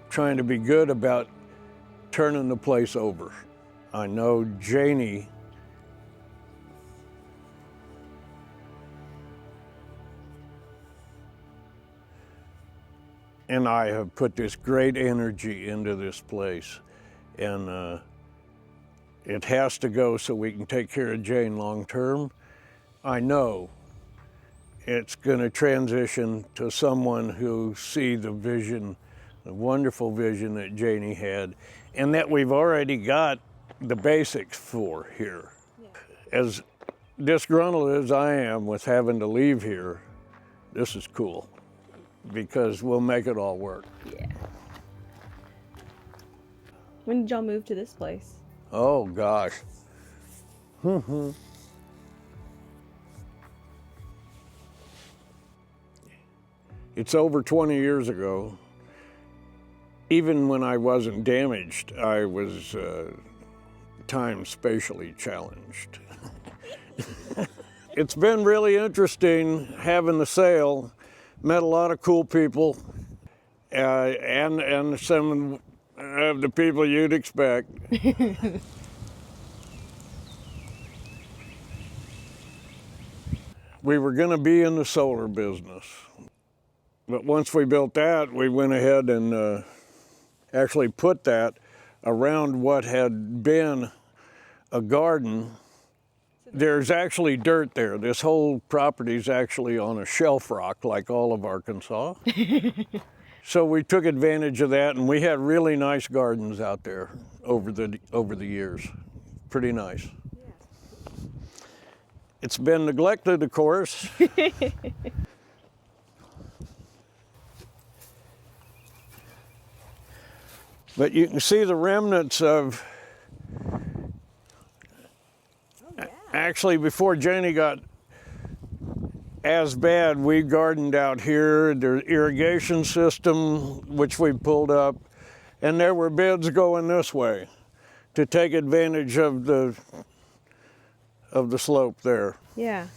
trying to be good about turning the place over. I know Janie and I have put this great energy into this place, and it has to go so we can take care of Jane long term. I know it's going to transition to someone who sees the vision, the wonderful vision that Janie had, and that we've already got the basics for here. Yeah. As disgruntled as I am with having to leave here, this is cool because we'll make it all work. Yeah. When did y'all move to this place? Oh gosh. It's over 20 years ago. Even when I wasn't damaged, I was time spatially challenged. It's been really interesting having the sale. Met a lot of cool people, and some of the people you'd expect. We were going to be in the solar business, but once we built that, we went ahead and actually put that around what had been a garden. There's actually dirt there. This whole property is actually on a shelf rock like all of Arkansas. So we took advantage of that, and we had really nice gardens out there over the years. Pretty nice. Yeah. It's been neglected, of course. But you can see the remnants of, actually before Janie got as bad, we gardened out here. There's irrigation system, which we pulled up, and there were beds going this way to take advantage of the slope there. Yeah,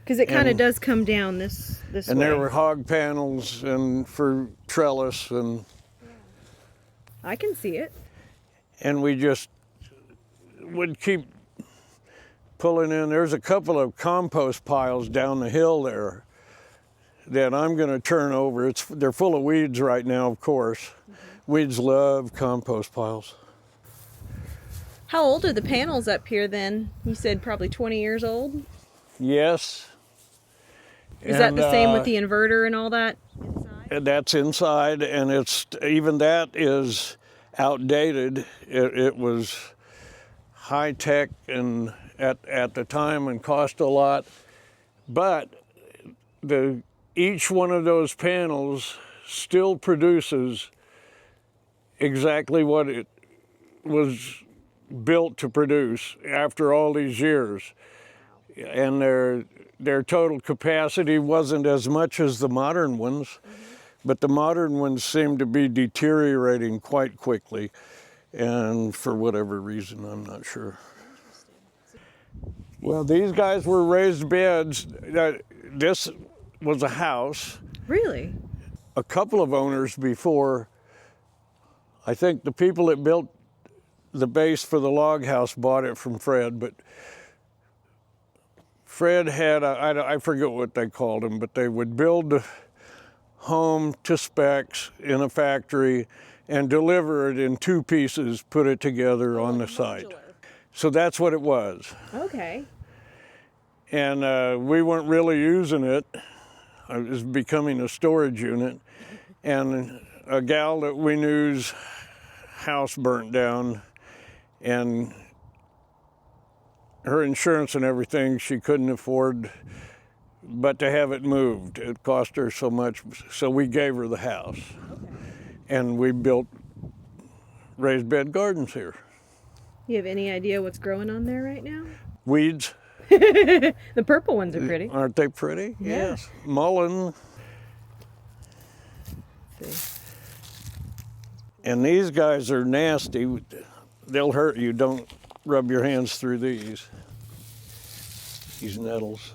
because it kind of does come down this way. And there were hog panels and for trellis and. I can see it. And we just would keep pulling in. There's a couple of compost piles down the hill there that I'm going to turn over. They're full of weeds right now, of course. Mm-hmm. Weeds love compost piles. How old are the panels up here then? You said probably 20 years old? Yes. Is that the same with the inverter and all that inside? That's inside, and even that is outdated. It was high tech and at the time and cost a lot, but each one of those panels still produces exactly what it was built to produce after all these years. And their total capacity wasn't as much as the modern ones. Mm-hmm. But the modern ones seem to be deteriorating quite quickly, and for whatever reason, I'm not sure. Well, these guys were raised beds. This was a house. Really? A couple of owners before, I think the people that built the base for the log house bought it from Fred, but Fred had, I forget what they called them, but they would build the home to specs in a factory and deliver it in two pieces, put it together on the site. So that's what it was. Okay. And we weren't really using it. It was becoming a storage unit. And a gal that we knew's house burnt down, and her insurance and everything she couldn't afford but to have it moved. It cost her so much, so we gave her the house. Okay. And we built raised bed gardens here. You have any idea what's growing on there right now? Weeds. The purple ones are pretty. Aren't they pretty? Yeah. Yes. Mullein. And these guys are nasty. They'll hurt you. Don't rub your hands through these nettles.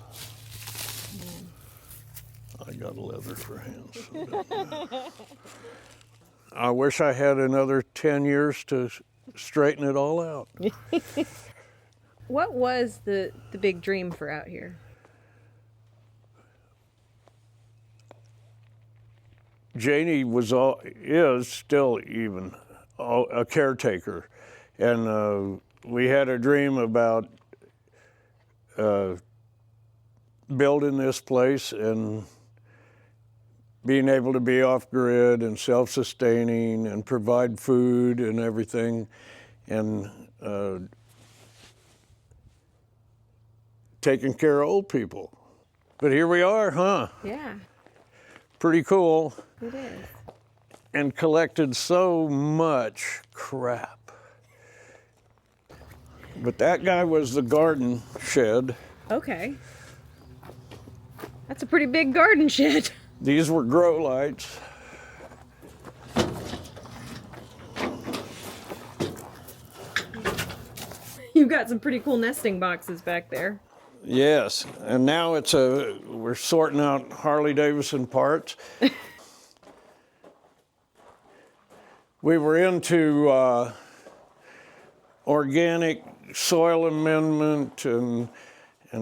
I got a leather for hands. I wish I had another 10 years to straighten it all out. What was the big dream for out here? Janie is still even a caretaker, and we had a dream about building this place and being able to be off-grid and self-sustaining and provide food and everything, and taking care of old people. But here we are, huh? Yeah, Pretty cool. it is. And collected so much crap. But that guy was the garden shed. Okay. That's a pretty big garden shed. These were grow lights. You've got some pretty cool nesting boxes back there. Yes, and now we're sorting out Harley-Davidson parts. We were into organic soil amendment and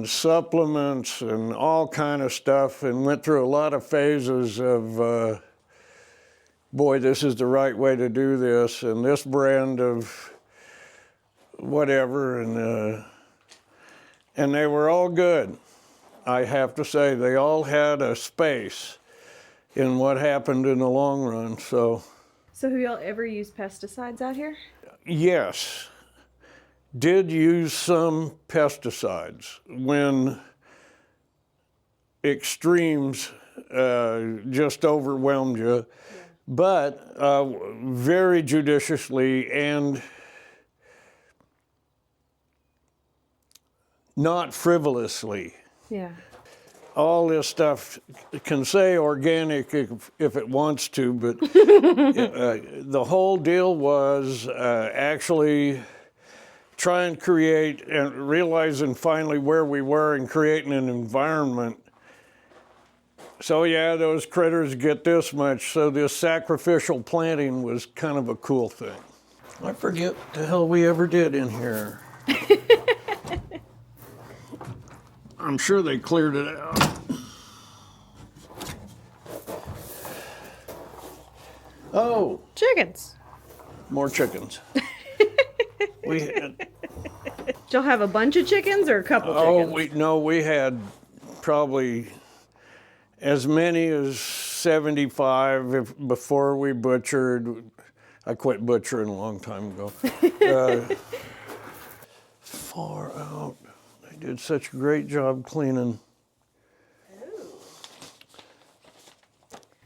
supplements and all kind of stuff, and went through a lot of phases of, boy, this is the right way to do this, and this brand of whatever, and they were all good. I have to say, they all had a space in what happened in the long run. So have y'all ever used pesticides out here? yes, did use some pesticides when extremes just overwhelmed you, but very judiciously and not frivolously. Yeah. All this stuff can say organic if it wants to, but the whole deal was actually try and create and realizing finally where we were and creating an environment. So yeah, those critters get this much, so this sacrificial planting was kind of a cool thing. I forget the hell we ever did in here. I'm sure they cleared it out. Oh, Chickens. more chickens. We had, Did y'all have a bunch of chickens or a couple chickens? we had probably as many as 75 before we butchered. I quit butchering a long time ago. Far out. They did such a great job cleaning.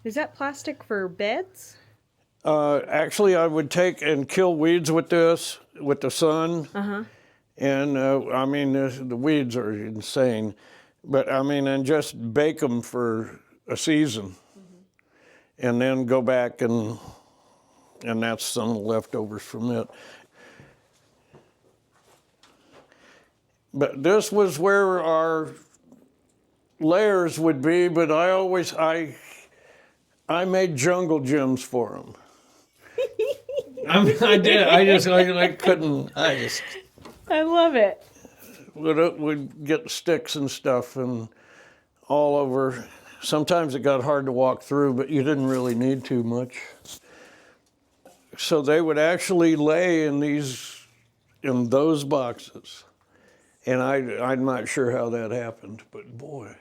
Is that plastic for beds? Actually, I would take and kill weeds with this, with the sun. Uh-huh. And I mean, the weeds are insane. But I mean, and just bake them for a season. And then go back and that's some leftovers from it. But this was where our layers would be, but I made jungle gyms for them. I did. I couldn't. I love it. Would get sticks and stuff and all over. Sometimes it got hard to walk through, but you didn't really need too much. So they would actually lay in those boxes. And I'm not sure how that happened, but boy.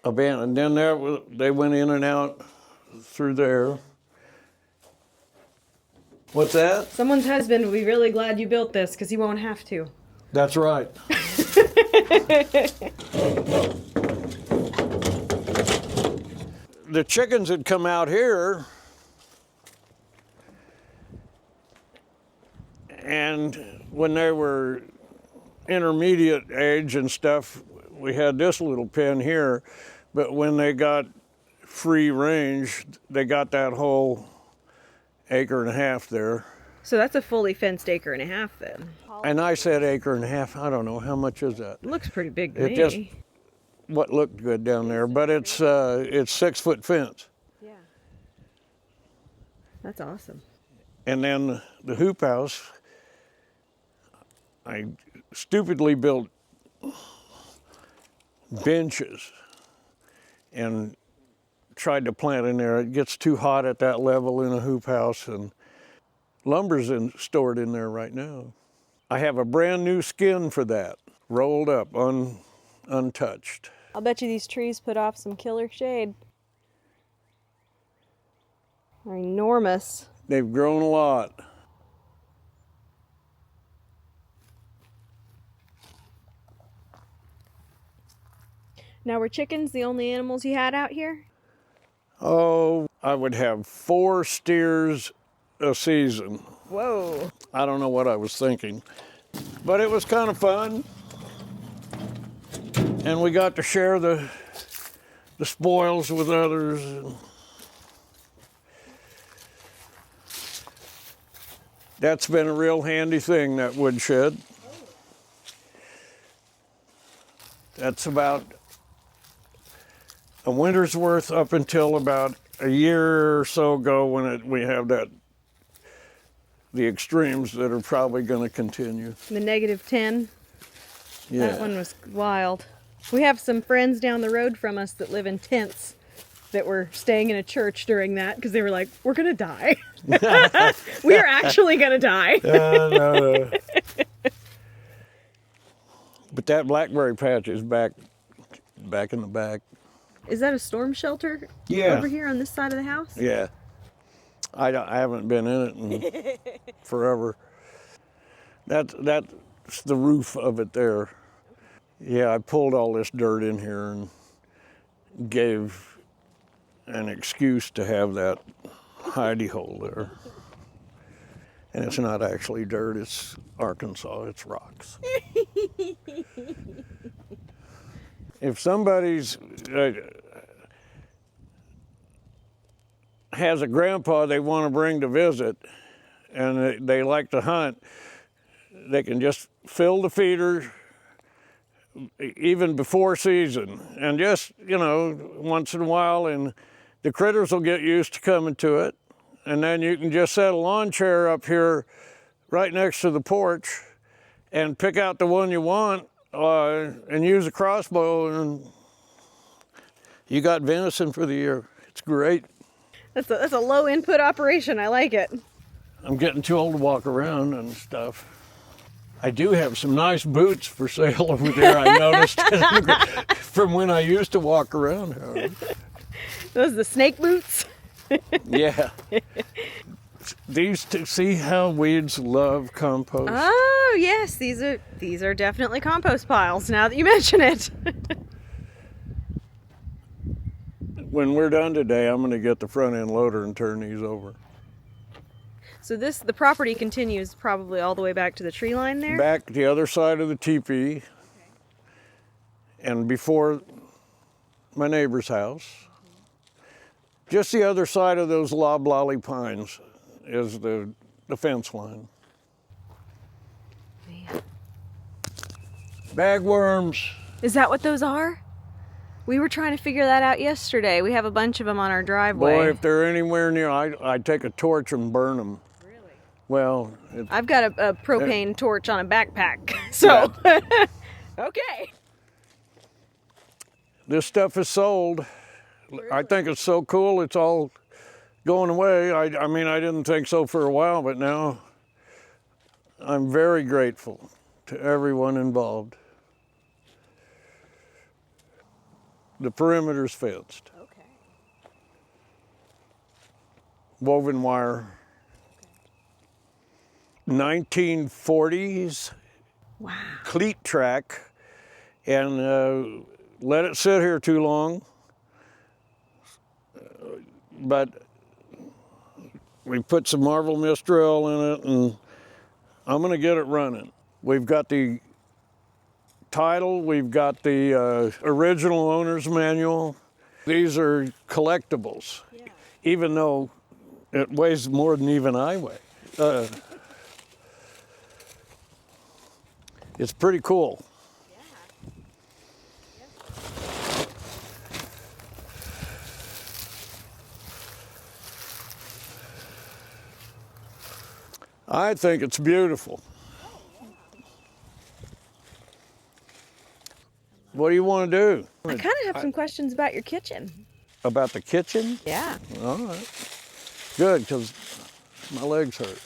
Abandoned. And then they went in and out through there. What's that? Someone's husband will be really glad you built this because he won't have to. That's right. The chickens had come out here, and when they were intermediate age and stuff, we had this little pen here, but when they got free range, they got that whole acre and a half there. So that's a fully fenced acre and a half then. And I said acre and a half. I don't know, how much is that? It looks pretty big to It me. just what looked good down there, but it's 6 foot fence. Yeah. That's awesome. And then the hoop house, I stupidly built benches and tried to plant in there. It gets too hot at that level in a hoop house, and lumber's stored in there right now. I have a brand new skin for that, rolled up, untouched. I'll bet you these trees put off some killer shade. They're enormous. They've grown a lot. Now, were chickens the only animals you had out here? Oh, I would have 4 steers a season. Whoa. I don't know what I was thinking, but it was kind of fun. And we got to share the spoils with others. That's been a real handy thing, that woodshed. That's about a winter's worth up until about a year or so ago when we have the extremes that are probably going to continue. The -10. Yeah. That one was wild. We have some friends down the road from us that live in tents that were staying in a church during that because they were like, we're going to die. We are actually going to die. No. But that blackberry patch is back in the back. Is that a storm shelter over here on this side of the house? Yeah. I haven't been in it in forever. That's the roof of it there. Yeah, I pulled all this dirt in here and gave an excuse to have that hidey hole there. And it's not actually dirt, it's Arkansas, it's rocks. If somebody's has a grandpa they want to bring to visit and they like to hunt, they can just fill the feeder even before season, and just, once in a while, and the critters will get used to coming to it. And then you can just set a lawn chair up here right next to the porch and pick out the one you want and use a crossbow, and you got venison for the year. It's great. That's a low input operation. I like it. I'm getting too old to walk around and stuff. I do have some nice boots for sale over there, I noticed, from when I used to walk around. Those the snake boots? Yeah. These two, see how weeds love compost? Oh, yes. These are definitely compost piles now that you mention it. When we're done today, I'm going to get the front end loader and turn these over. So the property continues probably all the way back to the tree line there? Back the other side of the teepee, and before my neighbor's house. Just the other side of those loblolly pines is the fence line. Man. Bagworms. Is that what those are? We were trying to figure that out yesterday. We have a bunch of them on our driveway. Boy, if they're anywhere near, I'd take a torch and burn them. Really? Well, I've got a propane torch on a backpack, so yeah. Okay. This stuff is sold. Really? I think it's so cool. It's all going away. I mean, I didn't think so for a while, but now I'm very grateful to everyone involved. The perimeter's fenced. Okay. Woven wire. Okay. 1940s. Wow. Cleat track, and let it sit here too long. But we put some Marvel Mistral in it, and I'm going to get it running. We've got the title, we've got the original owner's manual. These are collectibles, yeah. Even though it weighs more than even I weigh. It's pretty cool. I think it's beautiful. What do you want to do? I kind of have some questions about your kitchen. About the kitchen? Yeah. All right. Good, because my legs hurt.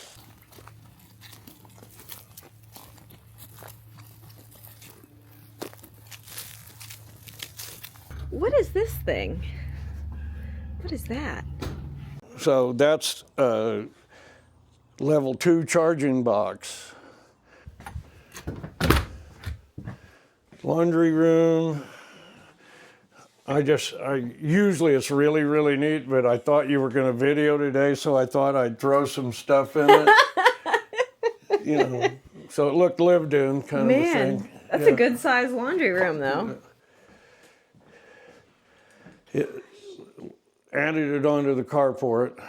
What is this thing? What is that? So that's a level 2 charging box. Laundry room. Usually it's really, really neat, but I thought you were going to video today, so I thought I'd throw some stuff in it. You know, so it looked lived in kind of a thing. That's a good sized laundry room though. Added it onto the carport.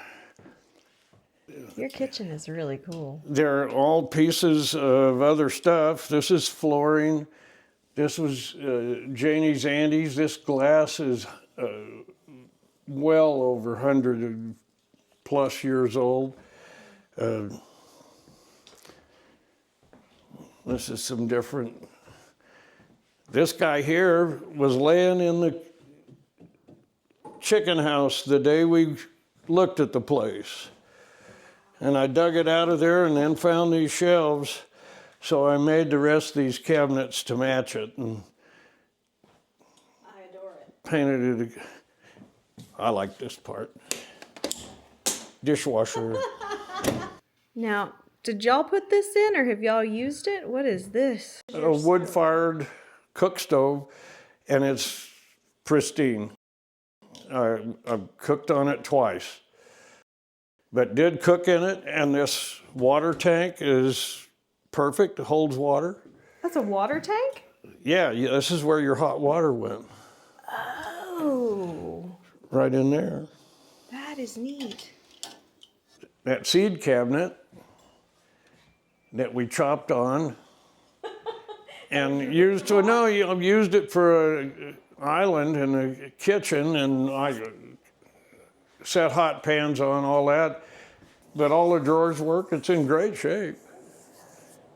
Your kitchen is really cool. They're all pieces of other stuff. This is flooring. This was Janie's Andes. This glass is well over 100 plus years old. This is some different. This guy here was laying in the chicken house the day we looked at the place. And I dug it out of there and then found these shelves. So I made the rest of these cabinets to match it. And I adore it. Painted it. I like this part. Dishwasher. Now, did y'all put this in or have y'all used it? What is this? A wood-fired cook stove, and it's pristine. I've cooked on it twice, but did cook in it, and this water tank is perfect. It holds water. That's a water tank? Yeah, this is where your hot water went. Oh. Right in there. That is neat. That seed cabinet that we chopped on and used to, no, I've used it for an island in the kitchen, and I set hot pans on, all that. But all the drawers work. It's in great shape.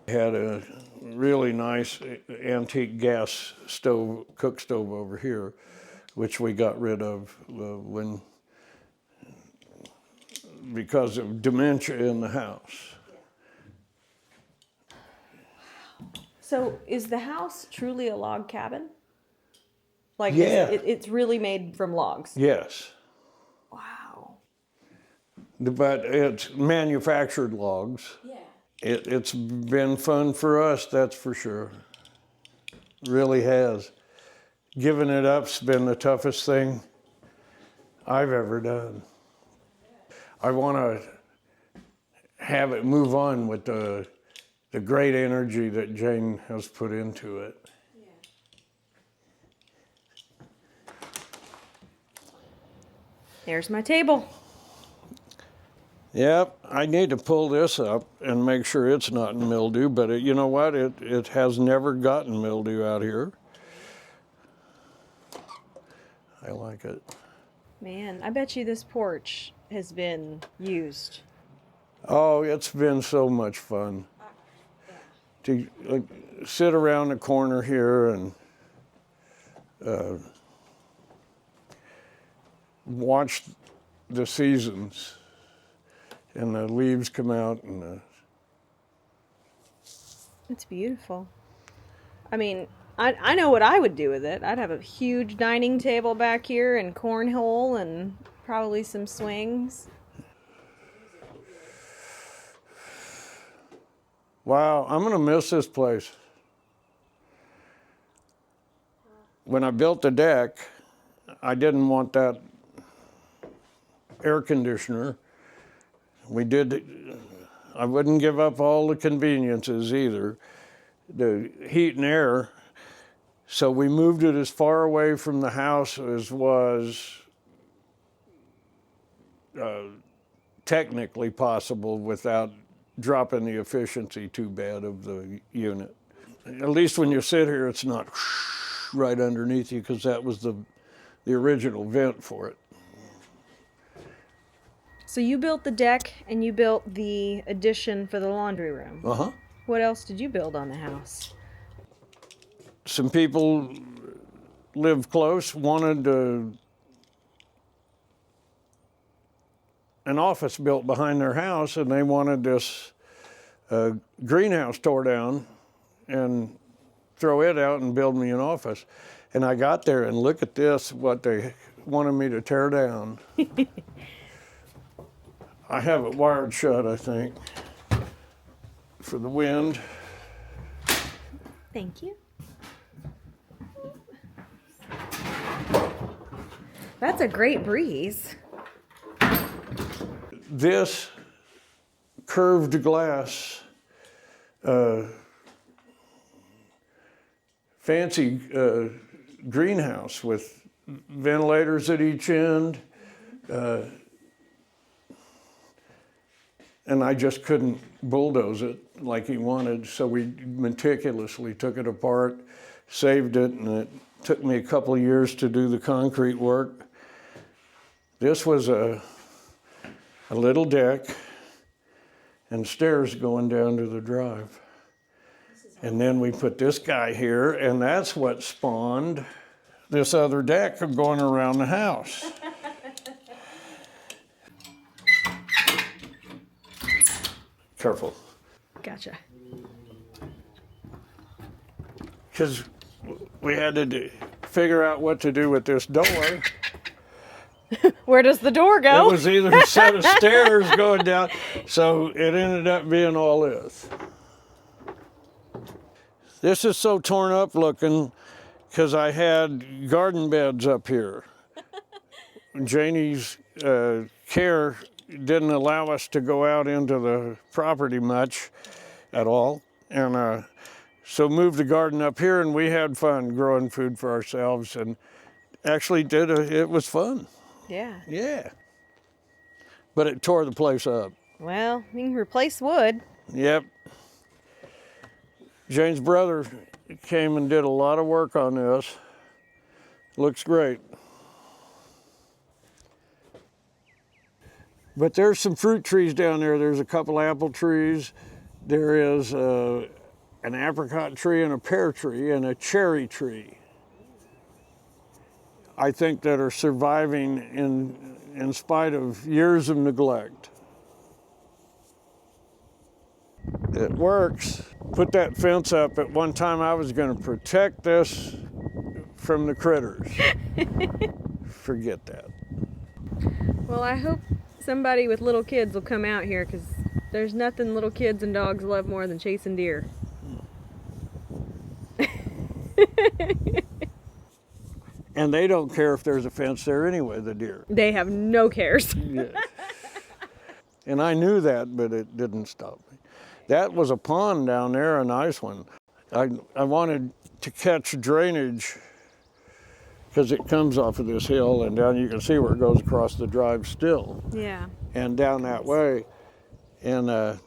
Had a really nice antique gas stove, cook stove over here, which we got rid of because of dementia in the house. So is the house truly a log cabin? Like, Yeah. It's really made from logs? Yes. Wow. But it's manufactured logs. Yeah. It's been fun for us, that's for sure. Really has. Giving it up's been the toughest thing I've ever done. I want to have it move on with the great energy that Jane has put into it. There's my table. Yep, I need to pull this up and make sure it's not in mildew, but you know what? It has never gotten mildew out here. I like it. Man, I bet you this porch has been used. Oh, it's been so much fun. To sit around the corner here and watch the seasons and the leaves come out and It's beautiful. I mean, I know what I would do with it. I'd have a huge dining table back here and cornhole and probably some swings. wow, I'm gonna miss this place. When I built the deck, I didn't want that air conditioner. I wouldn't give up all the conveniences either, the heat and air. So we moved it as far away from the house as was technically possible without dropping the efficiency too bad of the unit. At least when you sit here, it's not right underneath you, because that was the original vent for it. So you built the deck and you built the addition for the laundry room. Uh-huh. What else did you build on the house? Some people live close, wanted an office built behind their house, and they wanted this greenhouse tore down and throw it out and build me an office. And I got there and look at this, what they wanted me to tear down. I have it wired shut, I think, for the wind. Thank you. That's a great breeze. This curved glass, fancy greenhouse with ventilators at each end, and I just couldn't bulldoze it like he wanted, so we meticulously took it apart, saved it, and it took me a couple of years to do the concrete work. This was a little deck and stairs going down to the drive. And then we put this guy here, and that's what spawned this other deck of going around the house. Careful. Gotcha. Because we had to figure out what to do with this door. Where does the door go? It was either a set of stairs going down, so it ended up being all this. This is so torn up looking because I had garden beds up here. Janie's care didn't allow us to go out into the property much at all, and so moved the garden up here, and we had fun growing food for ourselves, and actually it was fun. Yeah. Yeah. But it tore the place up. Well, you can replace wood. Yep. Jane's brother came and did a lot of work on this. Looks great. But there's some fruit trees down there. There's a couple apple trees. There is an apricot tree and a pear tree and a cherry tree. I think that are surviving in spite of years of neglect. It works. Put that fence up. At one time I was going to protect this from the critters. Forget that. Well, I hope somebody with little kids will come out here, because there's nothing little kids and dogs love more than chasing deer. And they don't care if there's a fence there anyway, the deer. They have no cares. Yeah. And I knew that, but it didn't stop me. That was a pond down there, a nice one. I wanted to catch drainage because it comes off of this hill, and down you can see where it goes across the drive still. Yeah. And down that way. And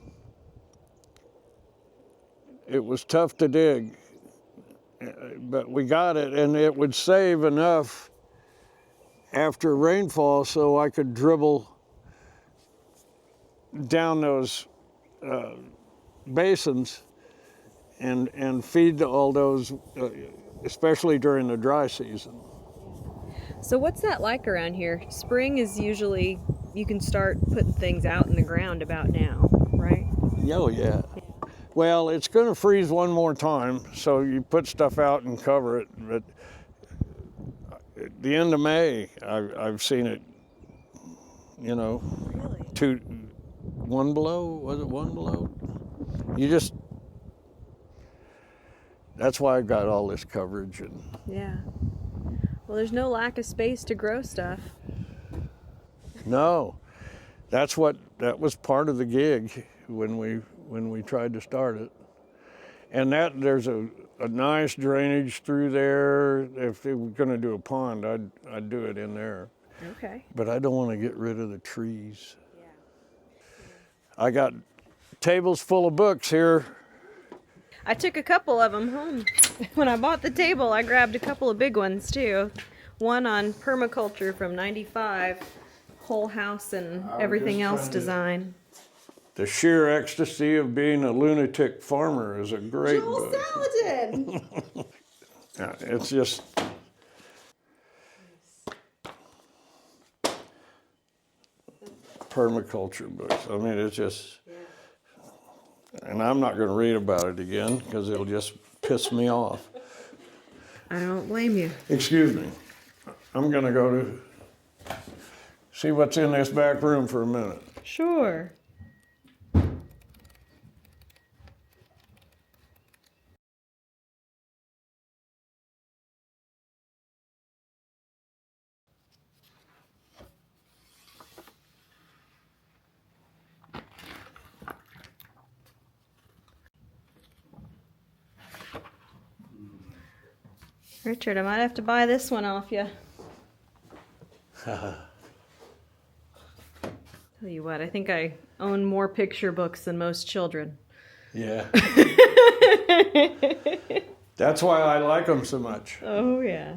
it was tough to dig, but we got it, and it would save enough after rainfall so I could dribble down those basins and feed all those, especially during the dry season. So what's that like around here? Spring is usually, you can start putting things out in the ground about now, right? Oh, yeah. Well, it's going to freeze one more time, so you put stuff out and cover it. But at the end of May, I've seen it, you know, Really? one below, was it one below? That's why I got all this coverage. And Yeah. Well, there's no lack of space to grow stuff. no, that was part of the gig when we tried to start it. And there's a nice drainage through there. If they were going to do a pond, I'd do it in there. Okay. But I don't want to get rid of the trees. Yeah. I got tables full of books here. I took a couple of them home. When I bought the table, I grabbed a couple of big ones too. One on permaculture from '95, whole house and was everything just else trying to- design. The Sheer Ecstasy of Being a Lunatic Farmer is a great Joel book. Salatin! Yeah, it's just permaculture books. I mean, it's just, and I'm not going to read about it again because it'll just piss me off. I don't blame you. Excuse me. I'm going to go to see what's in this back room for a minute. Sure. Richard, I might have to buy this one off you. Tell you what, I think I own more picture books than most children. Yeah. That's why I like them so much. Oh, yeah.